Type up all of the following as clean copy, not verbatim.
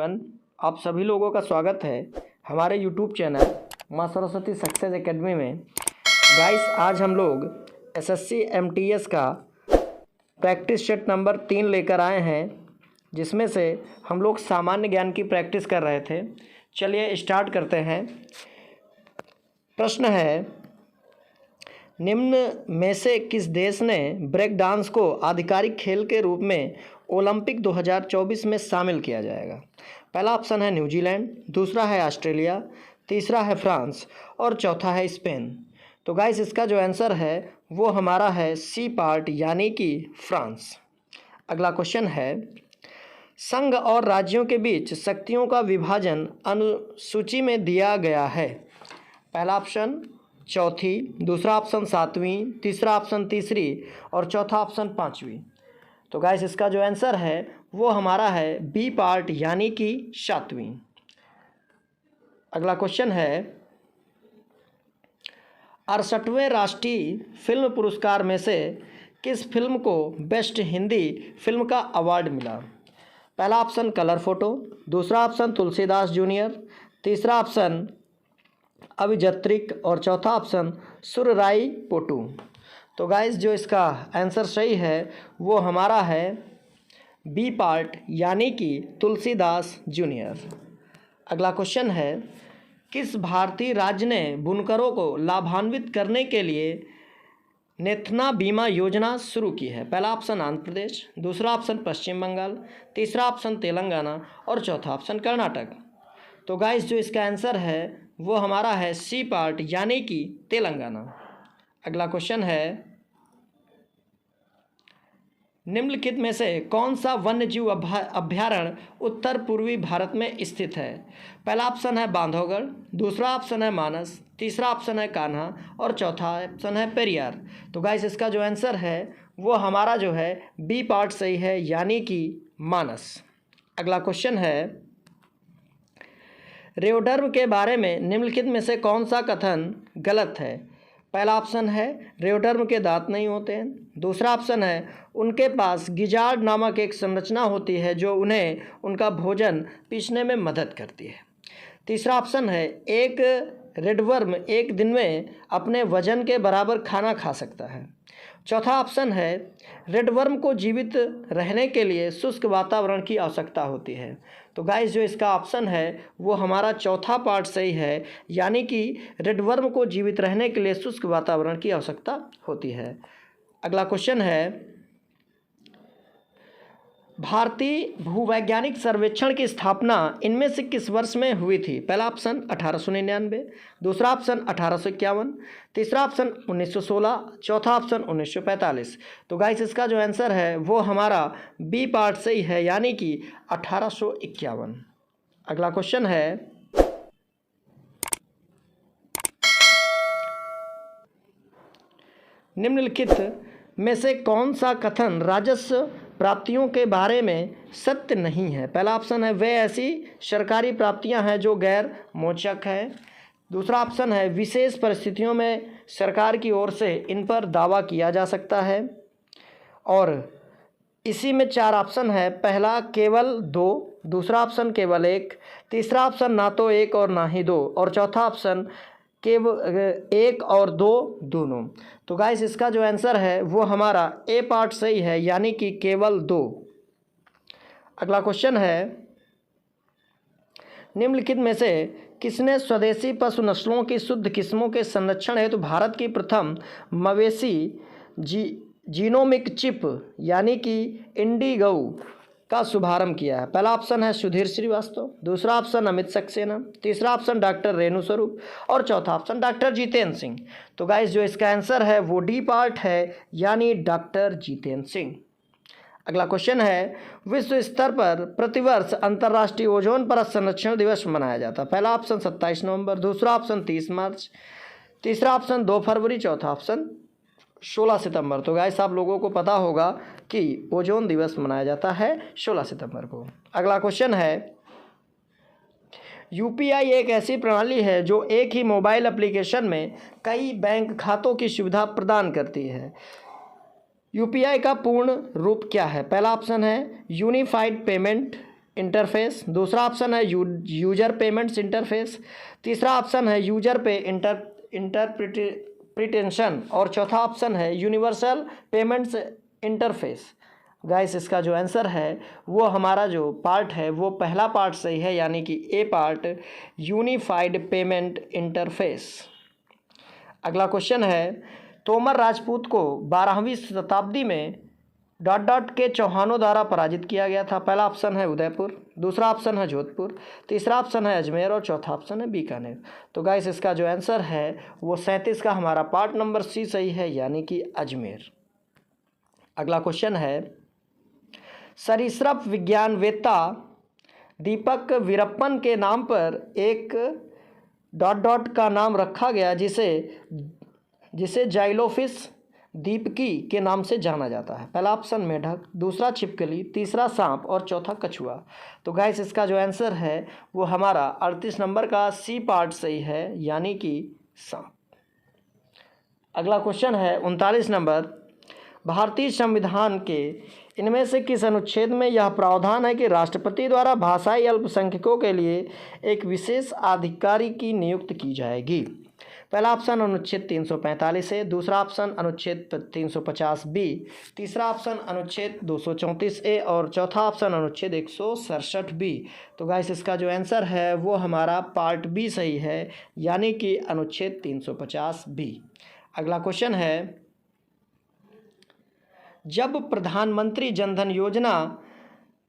आप सभी लोगों का स्वागत है हमारे YouTube चैनल माँ सरस्वती सक्सेस एकेडमी में। गाइस, आज हम लोग SSC MTS का प्रैक्टिस सेट नंबर 3 लेकर आए हैं, जिसमें से हम लोग सामान्य ज्ञान की प्रैक्टिस कर रहे थे। चलिए स्टार्ट करते हैं। प्रश्न है, निम्न में से किस देश ने ब्रेक डांस को आधिकारिक खेल के रूप में ओलंपिक 2024 में शामिल किया जाएगा? पहला ऑप्शन है न्यूजीलैंड, दूसरा है ऑस्ट्रेलिया, तीसरा है फ्रांस और चौथा है स्पेन। तो गाइस, इसका जो आंसर है वो हमारा है सी पार्ट, यानी कि फ्रांस। अगला क्वेश्चन है, संघ और राज्यों के बीच शक्तियों का विभाजन अनुसूची में दिया गया है। पहला ऑप्शन चौथी, दूसरा ऑप्शन सातवीं, तीसरा ऑप्शन तीसरी और चौथा ऑप्शन पाँचवीं। तो गाइस, इसका जो आंसर है वो हमारा है बी पार्ट, यानी कि सातवीं। अगला क्वेश्चन है, 68वें राष्ट्रीय फिल्म पुरस्कार में से किस फिल्म को बेस्ट हिंदी फिल्म का अवार्ड मिला? पहला ऑप्शन कलर फोटो, दूसरा ऑप्शन तुलसीदास जूनियर, तीसरा ऑप्शन अभिजत्रिक और चौथा ऑप्शन सुरराई पोटू। तो गाइस, जो इसका आंसर सही है वो हमारा है बी पार्ट, यानी कि तुलसीदास जूनियर। अगला क्वेश्चन है, किस भारतीय राज्य ने बुनकरों को लाभान्वित करने के लिए नेतना बीमा योजना शुरू की है? पहला ऑप्शन आंध्र प्रदेश, दूसरा ऑप्शन पश्चिम बंगाल, तीसरा ऑप्शन तेलंगाना और चौथा ऑप्शन कर्नाटक। तो गाइस, जो इसका आंसर है वो हमारा है सी पार्ट, यानी कि तेलंगाना। अगला क्वेश्चन है, निम्नलिखित में से कौन सा वन्यजीव अभ्यारण्य उत्तर पूर्वी भारत में स्थित है? पहला ऑप्शन है बांधवगढ़, दूसरा ऑप्शन है मानस, तीसरा ऑप्शन है कान्हा और चौथा ऑप्शन है पेरियार। तो गाइस, इसका जो आंसर है वो हमारा जो है बी पार्ट सही है, यानी कि मानस। अगला क्वेश्चन है, रेओडर्म के बारे में निम्नलिखित में से कौन सा कथन गलत है? पहला ऑप्शन है रेओडर्म के दांत नहीं होते हैं, दूसरा ऑप्शन है उनके पास गिजार्ड नामक एक संरचना होती है जो उन्हें उनका भोजन पीसने में मदद करती है, तीसरा ऑप्शन है एक रेडवर्म एक दिन में अपने वजन के बराबर खाना खा सकता है, चौथा ऑप्शन है रेडवर्म को जीवित रहने के लिए शुष्क वातावरण की आवश्यकता होती है। तो गाइस, जो इसका ऑप्शन है वो हमारा चौथा पार्ट सही है, यानी कि रेडवर्म को जीवित रहने के लिए शुष्क वातावरण की आवश्यकता होती है। अगला क्वेश्चन है, भारतीय भूवैज्ञानिक सर्वेक्षण की स्थापना इनमें से किस वर्ष में हुई थी? पहला ऑप्शन 1899, दूसरा ऑप्शन 1851, तीसरा ऑप्शन 1916, चौथा ऑप्शन 1945। तो गाइस, इसका जो आंसर है वो हमारा बी पार्ट सही है, यानी कि 1851। अगला क्वेश्चन है, निम्नलिखित में से कौन सा कथन राजस्व प्राप्तियों के बारे में सत्य नहीं है? पहला ऑप्शन है वे ऐसी सरकारी प्राप्तियां हैं जो गैर मोचक है, दूसरा ऑप्शन है विशेष परिस्थितियों में सरकार की ओर से इन पर दावा किया जा सकता है, और इसी में 4 ऑप्शन है। पहला केवल 2, दूसरा ऑप्शन केवल 1, तीसरा ऑप्शन ना तो 1 और ना ही 2 और चौथा ऑप्शन केवल 1 और 2 दोनों। तो गाइस, इसका जो आंसर है वो हमारा ए पार्ट सही है, यानी कि केवल 2। अगला क्वेश्चन है, निम्नलिखित में से किसने स्वदेशी पशु नस्लों की शुद्ध किस्मों के संरक्षण हेतु भारत की प्रथम मवेशी जीनोमिक चिप यानी कि इंडिगो का शुभारंभ किया है? पहला ऑप्शन है सुधीर श्रीवास्तव, दूसरा ऑप्शन अमित सक्सेना, तीसरा ऑप्शन डॉक्टर रेणु स्वरूप और चौथा ऑप्शन डॉक्टर जितेंद्र सिंह। तो गाइस, जो इसका आंसर है वो डी पार्ट है, यानी डॉक्टर जितेंद्र सिंह। अगला क्वेश्चन है, विश्व स्तर पर प्रतिवर्ष अंतर्राष्ट्रीय ओजोन परत संरक्षण दिवस मनाया जाता है? पहला ऑप्शन 27 नवंबर, दूसरा ऑप्शन 30 मार्च, तीसरा ऑप्शन 2 फरवरी, चौथा ऑप्शन 16 सितंबर। तो गाइस, आप लोगों को पता होगा कि ओजोन दिवस मनाया जाता है 16 सितंबर को। अगला क्वेश्चन है, यूपीआई एक ऐसी प्रणाली है जो एक ही मोबाइल एप्लीकेशन में कई बैंक खातों की सुविधा प्रदान करती है। यूपीआई का पूर्ण रूप क्या है? पहला ऑप्शन है यूनिफाइड पेमेंट इंटरफेस, दूसरा ऑप्शन है यूजर पेमेंट्स इंटरफेस, तीसरा ऑप्शन है यूजर पे इंटरप्रिटेशन और चौथा ऑप्शन है यूनिवर्सल पेमेंट्स इंटरफेस। गाइस इसका जो आंसर है वो हमारा जो पार्ट है वो पहला पार्ट सही है, यानी कि ए पार्ट यूनिफाइड पेमेंट इंटरफेस। अगला क्वेश्चन है, तोमर राजपूत को 12वीं शताब्दी में डॉट डॉट के चौहानों द्वारा पराजित किया गया था। पहला ऑप्शन है उदयपुर, दूसरा ऑप्शन है जोधपुर, तीसरा ऑप्शन है अजमेर और चौथा ऑप्शन है बीकानेर। तो गाइस इसका जो आंसर है वो 37 का हमारा पार्ट नंबर सी सही है, यानी कि अजमेर। अगला क्वेश्चन है, सरीसृप विज्ञानवेत्ता दीपक वीरप्पन के नाम पर एक डॉट डॉट का नाम रखा गया जिसे जाइलोफिश दीपकी के नाम से जाना जाता है। पहला ऑप्शन मेढक, दूसरा छिपकली, तीसरा सांप और चौथा कछुआ। तो गाइस इसका जो आंसर है वो हमारा 38 नंबर का सी पार्ट सही है, यानी कि सांप। अगला क्वेश्चन है 39 नंबर, भारतीय संविधान के इनमें से किस अनुच्छेद में यह प्रावधान है कि राष्ट्रपति द्वारा भाषाई अल्पसंख्यकों के लिए एक विशेष अधिकारी की नियुक्ति की जाएगी। पहला ऑप्शन अनुच्छेद 345 है, दूसरा ऑप्शन अनुच्छेद 350 बी, तीसरा ऑप्शन अनुच्छेद 234 ए और चौथा ऑप्शन अनुच्छेद 167 बी। तो गाइस इसका जो आंसर है वो हमारा पार्ट बी सही है, यानी कि अनुच्छेद 350 बी। अगला क्वेश्चन है, जब प्रधानमंत्री जनधन योजना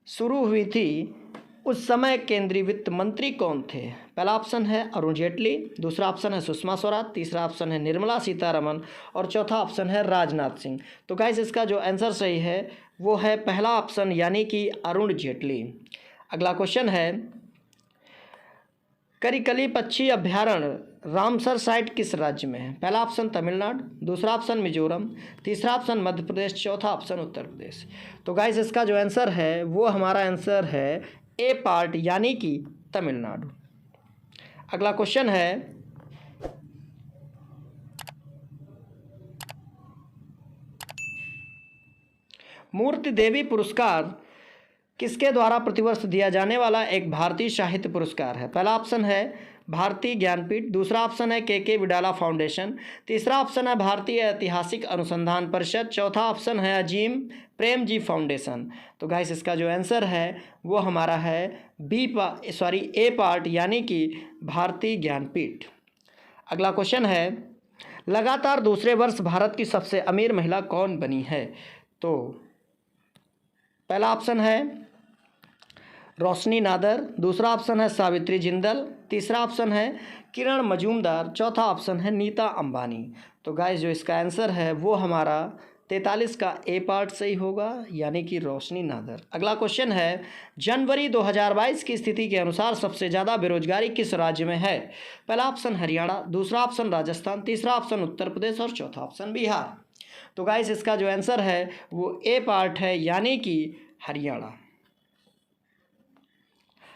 शुरू हुई थी उस समय केंद्रीय वित्त मंत्री कौन थे? पहला ऑप्शन है अरुण जेटली, दूसरा ऑप्शन है सुषमा स्वराज, तीसरा ऑप्शन है निर्मला सीतारमण और चौथा ऑप्शन है राजनाथ सिंह। तो गाइस इसका जो आंसर सही है वो है पहला ऑप्शन, यानी कि अरुण जेटली। अगला क्वेश्चन है, करिकली पक्षी अभ्यारण्य रामसर साइट किस राज्य में है? पहला ऑप्शन तमिलनाडु, दूसरा ऑप्शन मिजोरम, तीसरा ऑप्शन मध्य प्रदेश, चौथा ऑप्शन उत्तर प्रदेश। तो गाइस इसका जो आंसर है वो हमारा आंसर है ए पार्ट, यानी कि तमिलनाडु। अगला क्वेश्चन है, मूर्ति देवी पुरस्कार किसके द्वारा प्रतिवर्ष दिया जाने वाला एक भारतीय साहित्य पुरस्कार है? पहला ऑप्शन है भारतीय ज्ञानपीठ, दूसरा ऑप्शन है के विडाला फाउंडेशन, तीसरा ऑप्शन है भारतीय ऐतिहासिक अनुसंधान परिषद, चौथा ऑप्शन है अजीम प्रेमजी फाउंडेशन। तो गाइस इसका जो आंसर है वो हमारा है ए पार्ट, यानी कि भारतीय ज्ञानपीठ। अगला क्वेश्चन है, लगातार दूसरे वर्ष भारत की सबसे अमीर महिला कौन बनी है? तो पहला ऑप्शन है रोशनी नादर, दूसरा ऑप्शन है सावित्री जिंदल, तीसरा ऑप्शन है किरण मजूमदार, चौथा ऑप्शन है नीता अंबानी। तो गाइस जो इसका आंसर है वो हमारा 43 का ए पार्ट सही होगा, यानी कि रोशनी नादर। अगला क्वेश्चन है, जनवरी 2022 की स्थिति के अनुसार सबसे ज़्यादा बेरोजगारी किस राज्य में है? पहला ऑप्शन हरियाणा, दूसरा ऑप्शन राजस्थान, तीसरा ऑप्शन उत्तर प्रदेश और चौथा ऑप्शन बिहार। तो गाइस इसका जो आंसर है वो ए पार्ट है, यानी कि हरियाणा।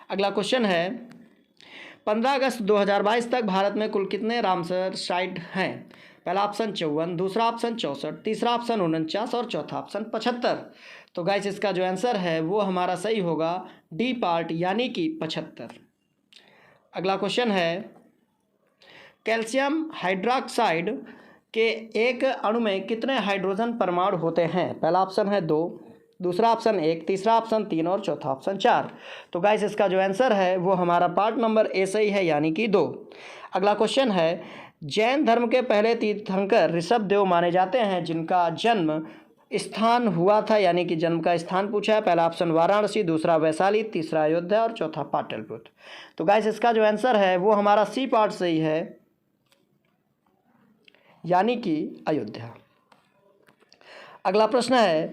अगला क्वेश्चन है, 15 अगस्त 2022 तक भारत में कुल कितने रामसर साइट हैं? पहला ऑप्शन 54, दूसरा ऑप्शन 64, तीसरा ऑप्शन 49 और चौथा ऑप्शन 75। तो गाइस इसका जो आंसर है वो हमारा सही होगा डी पार्ट, यानी कि 75। अगला क्वेश्चन है, कैल्शियम हाइड्रोक्साइड के एक अणु में कितने हाइड्रोजन परमाणु होते हैं? पहला ऑप्शन है 2, दूसरा ऑप्शन 1, तीसरा ऑप्शन 3 और चौथा ऑप्शन 4। तो गाइस इसका जो आंसर है वो हमारा पार्ट नंबर ए सही है, यानी कि 2। अगला क्वेश्चन है, जैन धर्म के पहले तीर्थंकर ऋषभदेव माने जाते हैं जिनका जन्म स्थान हुआ था, यानी कि जन्म का स्थान पूछा है। पहला ऑप्शन वाराणसी, दूसरा वैशाली, तीसरा अयोध्या और चौथा पाटलिपुत्र। तो गाइस इसका जो आंसर है वो हमारा सी पार्ट सही है, यानी कि अयोध्या। अगला प्रश्न है,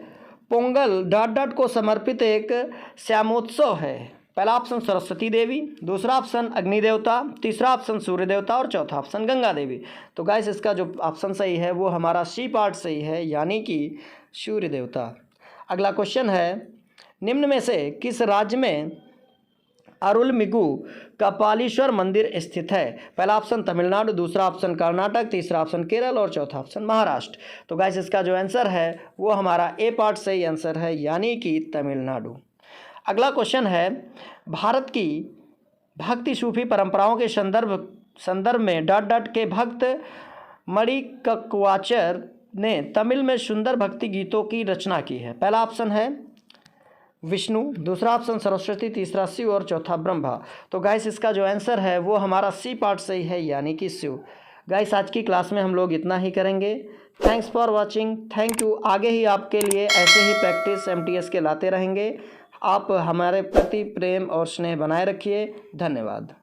पोंगल डॉट डॉट को समर्पित एक श्यामोत्सव है। पहला ऑप्शन सरस्वती देवी, दूसरा ऑप्शन अग्नि देवता, तीसरा ऑप्शन सूर्य देवता और चौथा ऑप्शन गंगा देवी। तो गाइस इसका जो ऑप्शन सही है वो हमारा सी पार्ट सही है, यानी कि सूर्य देवता। अगला क्वेश्चन है, निम्न में से किस राज्य में अरुलमिगु कपालीश्वर मंदिर स्थित है? पहला ऑप्शन तमिलनाडु, दूसरा ऑप्शन कर्नाटक, तीसरा ऑप्शन केरल और चौथा ऑप्शन महाराष्ट्र। तो गाइस इसका जो आंसर है वो हमारा ए पार्ट सही आंसर है, यानी कि तमिलनाडु। अगला क्वेश्चन है, भारत की भक्ति सूफी परंपराओं के संदर्भ में डॉट डॉट के भक्त मणिकवाचार्य ने तमिल में सुंदर भक्ति गीतों की रचना की है। पहला ऑप्शन है विष्णु, दूसरा ऑप्शन सरस्वती, तीसरा शिव और चौथा ब्रह्मा। तो गाइस इसका जो आंसर है वो हमारा सी पार्ट सही है, यानी कि शिव। गाइस आज की क्लास में हम लोग इतना ही करेंगे। Thanks for watching, thank you. आगे ही आपके लिए ऐसे ही प्रैक्टिस एमटीएस के लाते रहेंगे। आप हमारे प्रति प्रेम और स्नेह बनाए रखिए। धन्यवाद।